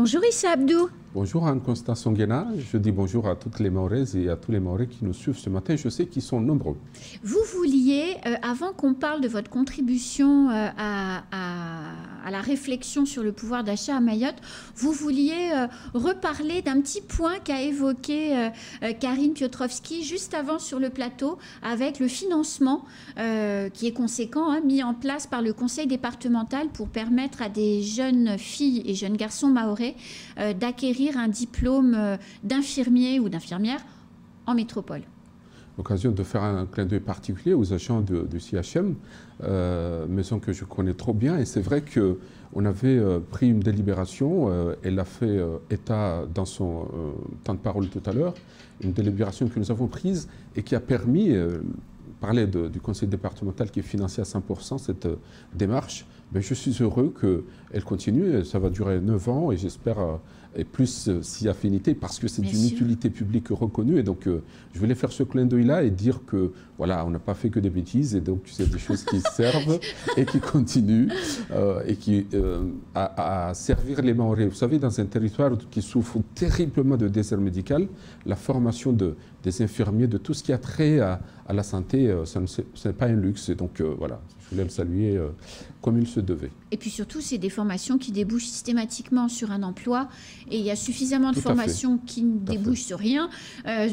Bonjour Issa Abdou. Bonjour Anne-Constance Nguena, je dis bonjour à toutes les Mahoraises et à tous les Mahorais qui nous suivent ce matin, je sais qu'ils sont nombreux. Vous vouliez, avant qu'on parle de votre contribution à la réflexion sur le pouvoir d'achat à Mayotte, vous vouliez reparler d'un petit point qu'a évoqué Karine Piotrowski juste avant sur le plateau avec le financement qui est conséquent, mis en place par le conseil départemental pour permettre à des jeunes filles et jeunes garçons mahorais d'acquérir un diplôme d'infirmier ou d'infirmière en métropole. L'occasion de faire un clin d'œil particulier aux agents du CHM, maison que je connais trop bien. Et c'est vrai qu'on avait pris une délibération, elle a fait état dans son temps de parole tout à l'heure, une délibération que nous avons prise et qui a permis, parler du conseil départemental qui est financé à 100% cette démarche. Mais je suis heureux qu'elle continue, ça va durer 9 ans et j'espère et plus si affinité parce que c'est d'une utilité publique reconnue et donc je voulais faire ce clin d'œil-là et dire que voilà, on n'a pas fait que des bêtises et donc c'est des choses qui servent et qui continuent et qui à servir les Mahorais. Vous savez, dans un territoire qui souffre terriblement de désert médical, la formation des infirmiers, de tout ce qui a trait à la santé, ce n'est pas un luxe et donc voilà, je voulais le saluer comme il se devait. Et puis surtout, c'est des formations qui débouchent systématiquement sur un emploi et il y a suffisamment de formations qui ne débouchent sur rien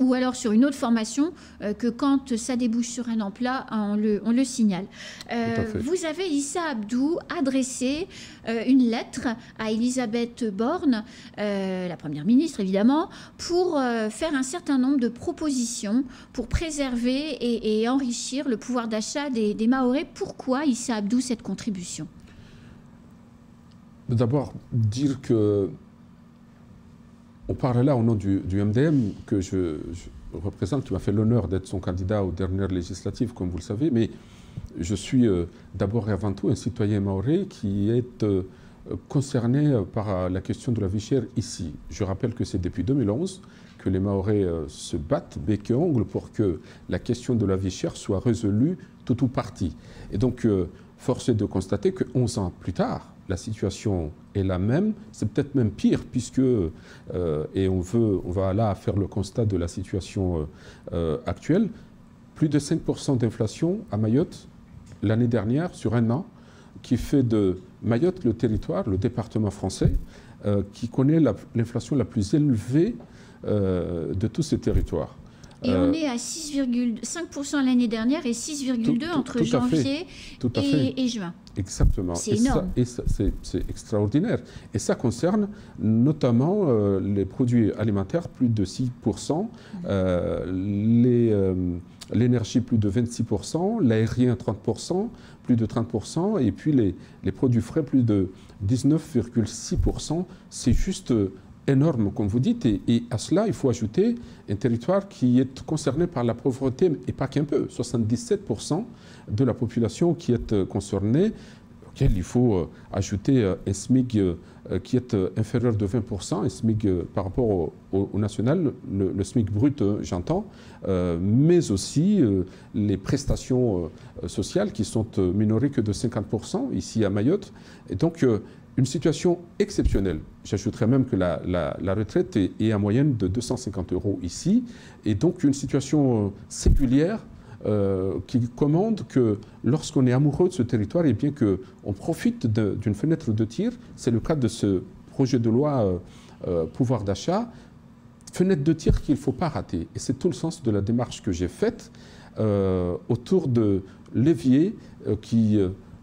ou alors sur une autre formation que quand ça débouche sur un emploi, on le signale. Vous avez, Issa Abdou, adressé une lettre à Elisabeth Borne, la Première ministre évidemment, pour faire un certain nombre de propositions pour préserver et enrichir le pouvoir d'achat des Mahorais. Pourquoi, Issa Abdou, cette contribution? D'abord, dire que on parle là au nom du MDM que je représente, qui m'a fait l'honneur d'être son candidat aux dernières législatives, comme vous le savez, mais je suis d'abord et avant tout un citoyen mahorais qui est concerné par la question de la vie chère ici. Je rappelle que c'est depuis 2011 que les Mahorais se battent bec et ongle pour que la question de la vie chère soit résolue tout ou partie. Et donc, force est de constater que 11 ans plus tard, la situation est la même, c'est peut-être même pire, puisque, et on va là faire le constat de la situation actuelle, plus de 5% d'inflation à Mayotte l'année dernière, sur un an, qui fait de Mayotte le territoire, le département français, qui connaît l'inflation la plus élevée de tous ces territoires. Et on est à 6,5% l'année dernière et 6,2% entre janvier et juin. Exactement. C'est énorme. C'est extraordinaire. Et ça concerne notamment les produits alimentaires, plus de 6%, l'énergie, plus de 26%, l'aérien, 30%, plus de 30%, et puis les produits frais, plus de 19,6%. C'est juste énorme, comme vous dites, et à cela, il faut ajouter un territoire qui est concerné par la pauvreté, et pas qu'un peu, 77% de la population qui est concernée, auquel il faut ajouter un SMIC qui est inférieur de 20%, un SMIC par rapport au national, le SMIC brut, j'entends, mais aussi les prestations sociales qui sont minorées que de 50% ici à Mayotte, et donc une situation exceptionnelle. J'ajouterais même que la retraite est en moyenne de 250 € ici, et donc une situation singulière qui commande que lorsqu'on est amoureux de ce territoire, et bien qu'on profite d'une fenêtre de tir, c'est le cas de ce projet de loi pouvoir d'achat, fenêtre de tir qu'il ne faut pas rater. Et c'est tout le sens de la démarche que j'ai faite autour de leviers qui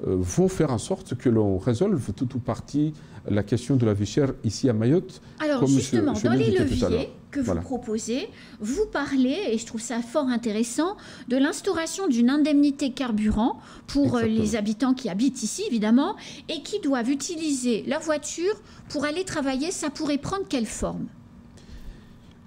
vont faire en sorte que l'on résolve tout ou partie la question de la vie chère ici à Mayotte. Alors comme justement, dans les leviers que vous proposez, vous parlez, et je trouve ça fort intéressant, de l'instauration d'une indemnité carburant pour les habitants qui habitent ici, évidemment, et qui doivent utiliser leur voiture pour aller travailler. Ça pourrait prendre quelle forme ?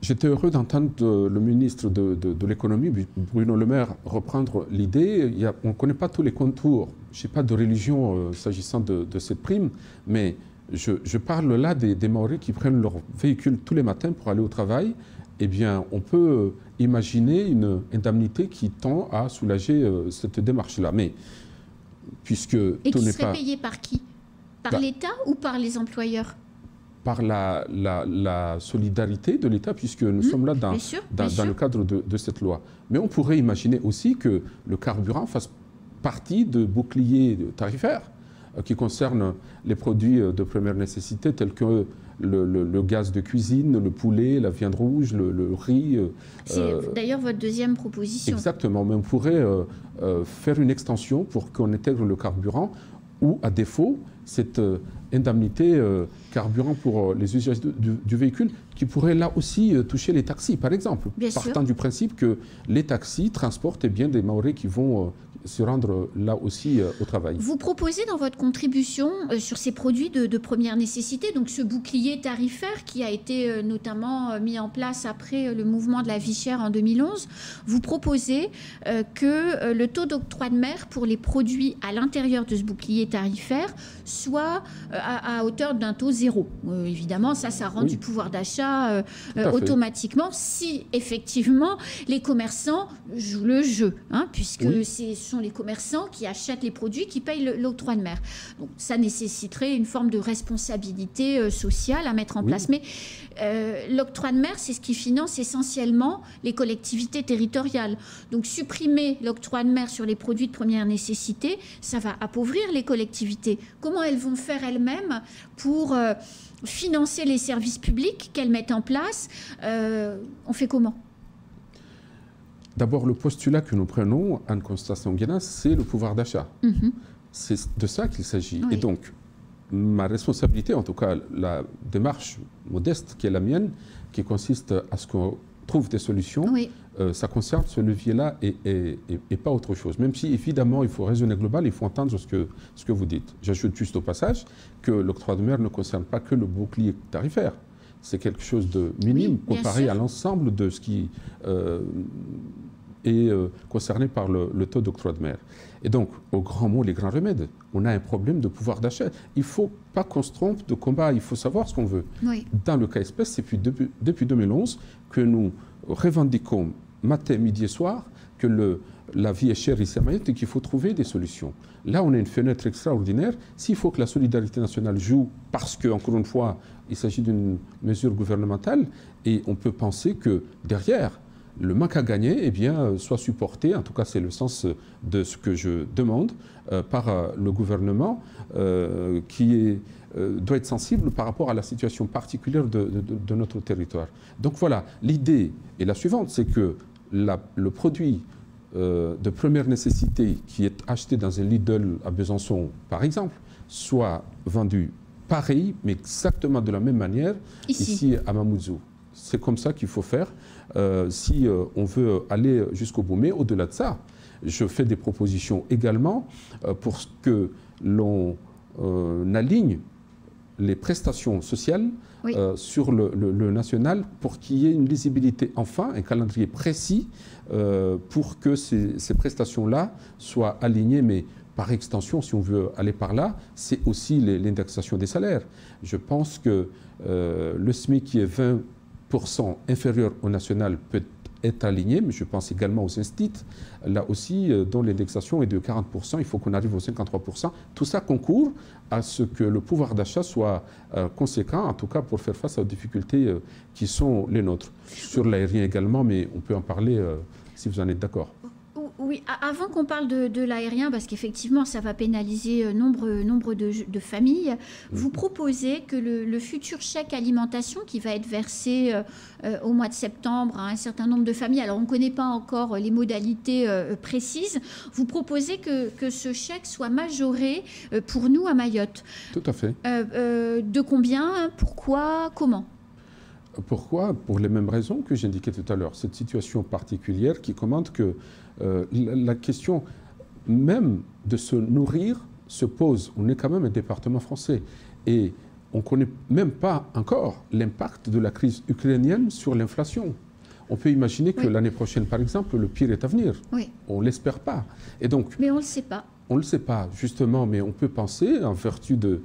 J'étais heureux d'entendre le ministre de l'économie, Bruno Le Maire, reprendre l'idée. On ne connaît pas tous les contours. Je n'ai pas de religion s'agissant de cette prime, mais je parle là des Mahorais qui prennent leur véhicule tous les matins pour aller au travail. Eh bien, on peut imaginer une indemnité qui tend à soulager cette démarche-là. Mais puisque et qui serait payée par qui ? Par l'État ou par les employeurs ? par la solidarité de l'État, puisque nous sommes là dans le cadre de cette loi. Mais on pourrait imaginer aussi que le carburant fasse partie de boucliers tarifaires qui concernent les produits de première nécessité tels que le gaz de cuisine, le poulet, la viande rouge, le riz. C'est d'ailleurs votre deuxième proposition. Exactement, mais on pourrait faire une extension pour qu'on intègre le carburant ou, à défaut, cette indemnité carburant pour les usagers du véhicule qui pourrait là aussi toucher les taxis, par exemple, partant du principe que les taxis transportent bien des Mahorais qui vont se rendre là aussi au travail. Vous proposez dans votre contribution sur ces produits de première nécessité, donc ce bouclier tarifaire qui a été notamment mis en place après le mouvement de la vie chère en 2011, vous proposez que le taux d'octroi de mer pour les produits à l'intérieur de ce bouclier tarifaire soit à hauteur d'un taux zéro. Évidemment, ça rend du pouvoir d'achat automatiquement si effectivement les commerçants jouent le jeu, puisque ce sont les commerçants qui achètent les produits qui payent l'octroi de mer. Donc ça nécessiterait une forme de responsabilité sociale à mettre en place. Mais l'octroi de mer, c'est ce qui finance essentiellement les collectivités territoriales. Donc supprimer l'octroi de mer sur les produits de première nécessité, ça va appauvrir les collectivités. Comment elles vont faire elles-mêmes pour financer les services publics qu'elles mettent en place? On fait comment? D'abord, le postulat que nous prenons, Anne-Constance Nguena, c'est le pouvoir d'achat. C'est de ça qu'il s'agit. Et donc, ma responsabilité, en tout cas la démarche modeste qui est la mienne, qui consiste à ce qu'on trouve des solutions, ça concerne ce levier-là et pas autre chose. Même si, évidemment, il faut raisonner global, il faut entendre ce que vous dites. J'ajoute juste au passage que l'octroi de mer ne concerne pas que le bouclier tarifaire. C'est quelque chose de minime comparé à l'ensemble de ce qui est concerné par le taux d'octroi de mer. Et donc, au grand mot, les grands remèdes, on a un problème de pouvoir d'achat. Il ne faut pas qu'on se trompe de combat, il faut savoir ce qu'on veut. Dans le cas espèce, c'est depuis 2011 que nous revendiquons matin, midi et soir que la vie est chère ici à Mayotte et qu'il faut trouver des solutions. Là, on a une fenêtre extraordinaire. S'il faut que la solidarité nationale joue, parce que, encore une fois, il s'agit d'une mesure gouvernementale, et on peut penser que derrière, le manque à gagner soit supporté, en tout cas c'est le sens de ce que je demande, par le gouvernement qui doit être sensible par rapport à la situation particulière de notre territoire. Donc voilà, l'idée est la suivante, c'est que le produit de première nécessité qui est acheté dans un Lidl à Besançon, par exemple, soit vendu pareil, mais exactement de la même manière ici à Mamoudzou. C'est comme ça qu'il faut faire si on veut aller jusqu'au bout. Mais au-delà de ça, je fais des propositions également pour que l'on aligne les prestations sociales sur le national pour qu'il y ait une lisibilité, enfin, un calendrier précis pour que ces prestations-là soient alignées, mais par extension, si on veut aller par là, c'est aussi l'indexation des salaires. Je pense que le SMIC qui est 20% inférieur au national peut être aligné, mais je pense également aux instituts, là aussi, dont l'indexation est de 40%, il faut qu'on arrive aux 53%. Tout ça concourt à ce que le pouvoir d'achat soit conséquent, en tout cas pour faire face aux difficultés qui sont les nôtres. Sur l'aérien également, mais on peut en parler si vous en êtes d'accord. Oui, avant qu'on parle de l'aérien, parce qu'effectivement, ça va pénaliser nombre de familles, vous proposez que le futur chèque alimentation qui va être versé au mois de septembre à un certain nombre de familles, alors on ne connaît pas encore les modalités précises, vous proposez que ce chèque soit majoré pour nous à Mayotte. Tout à fait. De combien? Pourquoi? Comment? Pourquoi? Pour les mêmes raisons que j'indiquais tout à l'heure. Cette situation particulière qui commande que la question même de se nourrir se pose. On est quand même un département français et on ne connaît même pas encore l'impact de la crise ukrainienne sur l'inflation. On peut imaginer que l'année prochaine, par exemple, le pire est à venir. On ne l'espère pas. Et donc, mais on ne le sait pas. On ne le sait pas, justement, mais on peut penser, en vertu de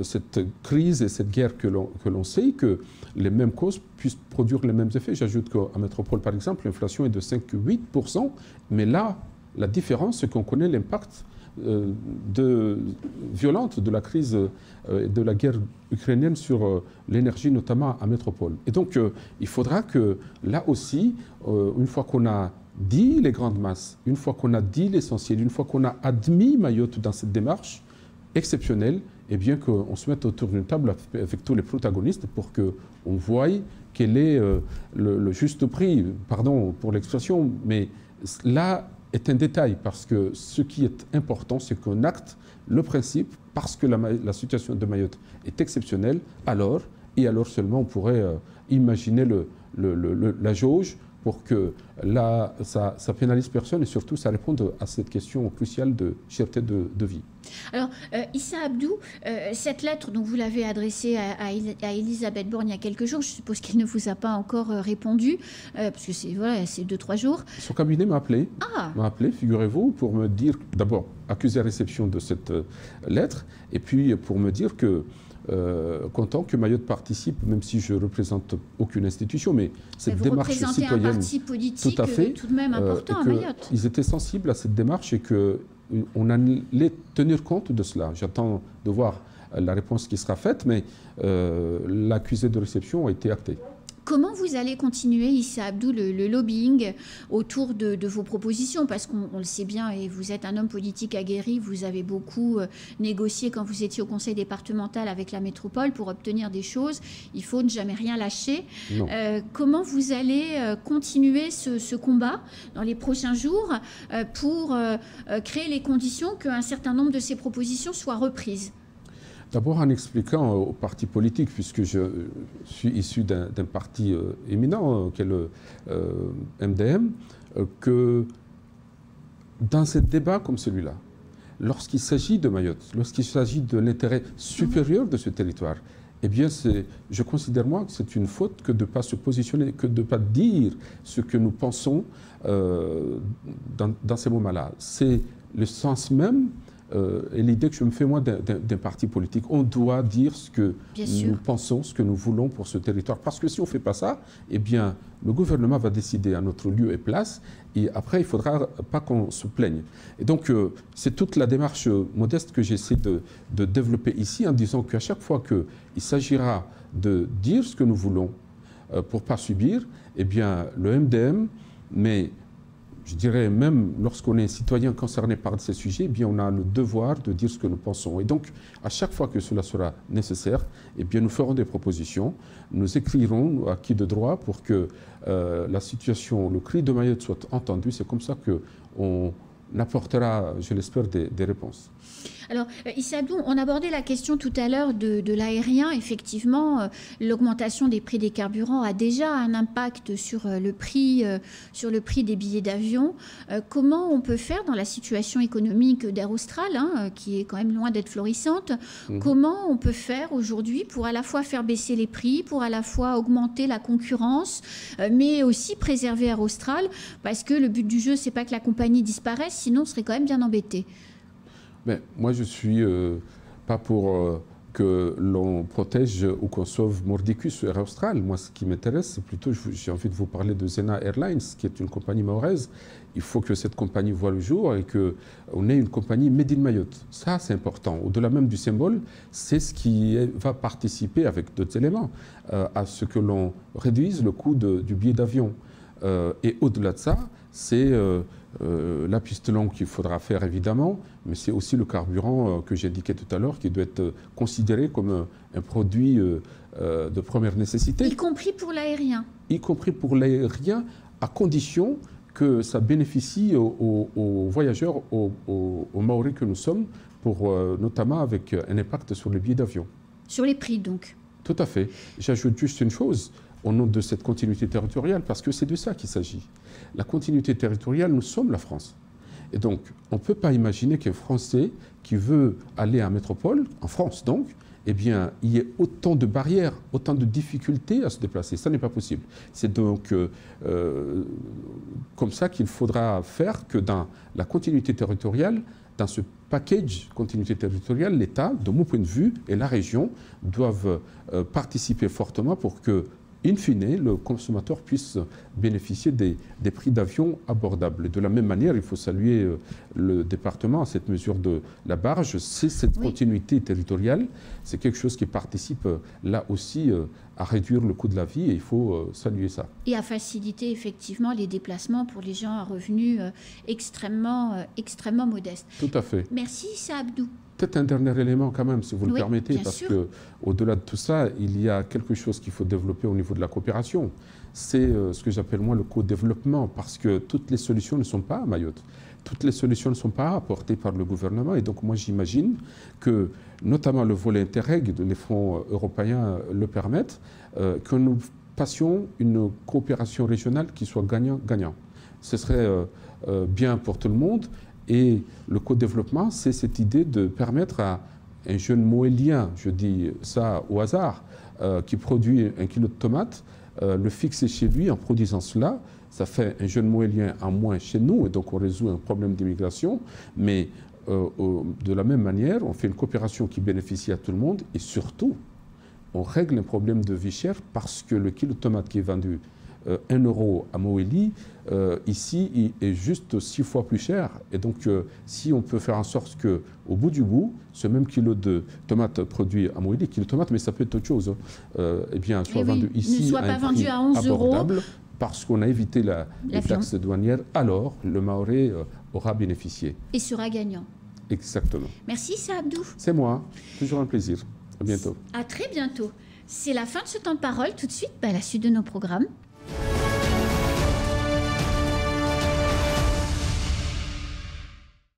cette crise et cette guerre que l'on sait, que les mêmes causes puissent produire les mêmes effets. J'ajoute qu'en métropole, par exemple, l'inflation est de 5-8%, mais là, la différence, c'est qu'on connaît l'impact violente de la crise de la guerre ukrainienne sur l'énergie, notamment à métropole. Et donc, il faudra que, là aussi, une fois qu'on a dit les grandes masses, une fois qu'on a dit l'essentiel, une fois qu'on a admis Mayotte dans cette démarche exceptionnelle, eh bien qu'on se mette autour d'une table avec tous les protagonistes pour qu'on voie quel est le juste prix, pardon pour l'expression, mais là est un détail, parce que ce qui est important, c'est qu'on acte le principe, parce que la situation de Mayotte est exceptionnelle, alors seulement on pourrait imaginer la jauge pour que là, ça pénalise personne et surtout ça réponde à cette question cruciale de cherté de vie. Alors, Issa Abdou, cette lettre, donc vous l'avez adressée à Elisabeth Borne il y a quelques jours, je suppose qu'elle ne vous a pas encore répondu, parce que c'est 2-3 jours. Son cabinet m'a appelé, figurez-vous, pour me dire, d'abord, accuser réception de cette lettre, et puis pour me dire que content que Mayotte participe, même si je ne représente aucune institution, mais cette démarche citoyenne... Vous représentez un parti politique tout de même important à Mayotte. Ils étaient sensibles à cette démarche et qu'on allait tenir compte de cela. J'attends de voir la réponse qui sera faite, mais l'accusé de réception a été acté. Comment vous allez continuer, Issa Abdou, le lobbying autour de vos propositions? Parce qu'on le sait bien, et vous êtes un homme politique aguerri, vous avez beaucoup négocié quand vous étiez au conseil départemental avec la métropole pour obtenir des choses. Il faut ne jamais rien lâcher. Comment vous allez continuer ce combat dans les prochains jours pour créer les conditions qu'un certain nombre de ces propositions soient reprises? D'abord en expliquant aux partis politiques, puisque je suis issu d'un parti éminent, qu'est le MDM, que dans ce débat comme celui-là, lorsqu'il s'agit de Mayotte, lorsqu'il s'agit de l'intérêt supérieur de ce territoire, eh bien, je considère moi que c'est une faute que de ne pas se positionner, que de ne pas dire ce que nous pensons dans ces moments-là. C'est le sens même et l'idée que je me fais, moi, d'un parti politique. On doit dire ce que nous pensons, ce que nous voulons pour ce territoire. Parce que si on ne fait pas ça, eh bien, le gouvernement va décider à notre lieu et place. Et après, il ne faudra pas qu'on se plaigne. Et donc, c'est toute la démarche modeste que j'essaie de développer ici, en disant qu'à chaque fois qu'il s'agira de dire ce que nous voulons pour ne pas subir, eh bien, le MDM, mais je dirais même lorsqu'on est citoyen concerné par ces sujets, eh bien on a le devoir de dire ce que nous pensons. Et donc, à chaque fois que cela sera nécessaire, eh bien nous ferons des propositions, nous écrirons à qui de droit pour que la situation, le cri de Mayotte soit entendu. C'est comme ça qu'on apportera, je l'espère, des réponses. Alors, Issa Abdou, on abordait la question tout à l'heure de l'aérien. Effectivement, l'augmentation des prix des carburants a déjà un impact sur le prix des billets d'avion. Comment on peut faire dans la situation économique d'Air Austral, qui est quand même loin d'être florissante? Comment on peut faire aujourd'hui pour à la fois faire baisser les prix, pour à la fois augmenter la concurrence, mais aussi préserver Air Austral? Parce que le but du jeu, c'est pas que la compagnie disparaisse, sinon on serait quand même bien embêté. Mais moi, je ne suis pas pour que l'on protège ou qu'on sauve Mordicus ou Air Austral. Moi, ce qui m'intéresse, c'est plutôt, j'ai envie de vous parler de Zena Airlines, qui est une compagnie mahoraise. Il faut que cette compagnie voie le jour et qu'on ait une compagnie made in Mayotte. Ça, c'est important. Au-delà même du symbole, c'est ce qui va participer, avec d'autres éléments, à ce que l'on réduise le coût du billet d'avion. Et au-delà de ça, c'est la piste longue qu'il faudra faire évidemment, mais c'est aussi le carburant que j'indiquais tout à l'heure qui doit être considéré comme un produit de première nécessité. Y compris pour l'aérien. Y compris pour l'aérien, à condition que ça bénéficie aux voyageurs, aux Maoris que nous sommes, notamment avec un impact sur les billets d'avion. Sur les prix donc. Tout à fait. J'ajoute juste une chose au nom de cette continuité territoriale, parce que c'est de ça qu'il s'agit. La continuité territoriale, nous sommes la France. Et donc, on ne peut pas imaginer qu'un Français qui veut aller à métropole, en France donc, eh bien, il y ait autant de barrières, autant de difficultés à se déplacer. Ça n'est pas possible. C'est donc comme ça qu'il faudra faire que dans la continuité territoriale, dans ce package continuité territoriale, l'État, de mon point de vue, et la région doivent participer fortement pour que in fine, le consommateur puisse bénéficier des prix d'avion abordables. Et de la même manière, il faut saluer le département à cette mesure de la barge. C'est cette continuité territoriale, c'est quelque chose qui participe là aussi à réduire le coût de la vie et il faut saluer ça. Et à faciliter effectivement les déplacements pour les gens à revenus extrêmement modestes. Tout à fait. Merci Issa Abdou. Peut-être un dernier élément quand même, si vous le permettez, parce qu'au-delà de tout ça, il y a quelque chose qu'il faut développer au niveau de la coopération. C'est ce que j'appelle moi le co-développement, parce que toutes les solutions ne sont pas à Mayotte. Toutes les solutions ne sont pas apportées par le gouvernement. Et donc moi j'imagine que, notamment le volet Interreg, les fonds européens le permettent, que nous passions une coopération régionale qui soit gagnant-gagnant. Ce serait bien pour tout le monde. Et le co-développement, c'est cette idée de permettre à un jeune moélien, je dis ça au hasard, qui produit 1 kilo de tomates, le fixer chez lui en produisant cela. Ça fait un jeune moélien en moins chez nous et donc on résout un problème d'immigration. Mais de la même manière, on fait une coopération qui bénéficie à tout le monde et surtout, on règle un problème de vie chère parce que le kilo de tomate qui est vendu 1 euro à Moélie, ici, il est juste 6 fois plus cher. Et donc, si on peut faire en sorte qu'au bout du bout, ce même kilo de tomates produit à Moélie, kilo de tomates, mais ça peut être autre chose, eh bien, soit vendu ici ne soit pas vendu à 11 abordable, euros. Parce qu'on a évité les taxes douanières, alors le Mahorais aura bénéficié. Et sera gagnant. Exactement. Merci Issa Abdou. C'est moi, toujours un plaisir. À bientôt. À très bientôt. C'est la fin de ce temps de parole. Tout de suite, la suite de nos programmes.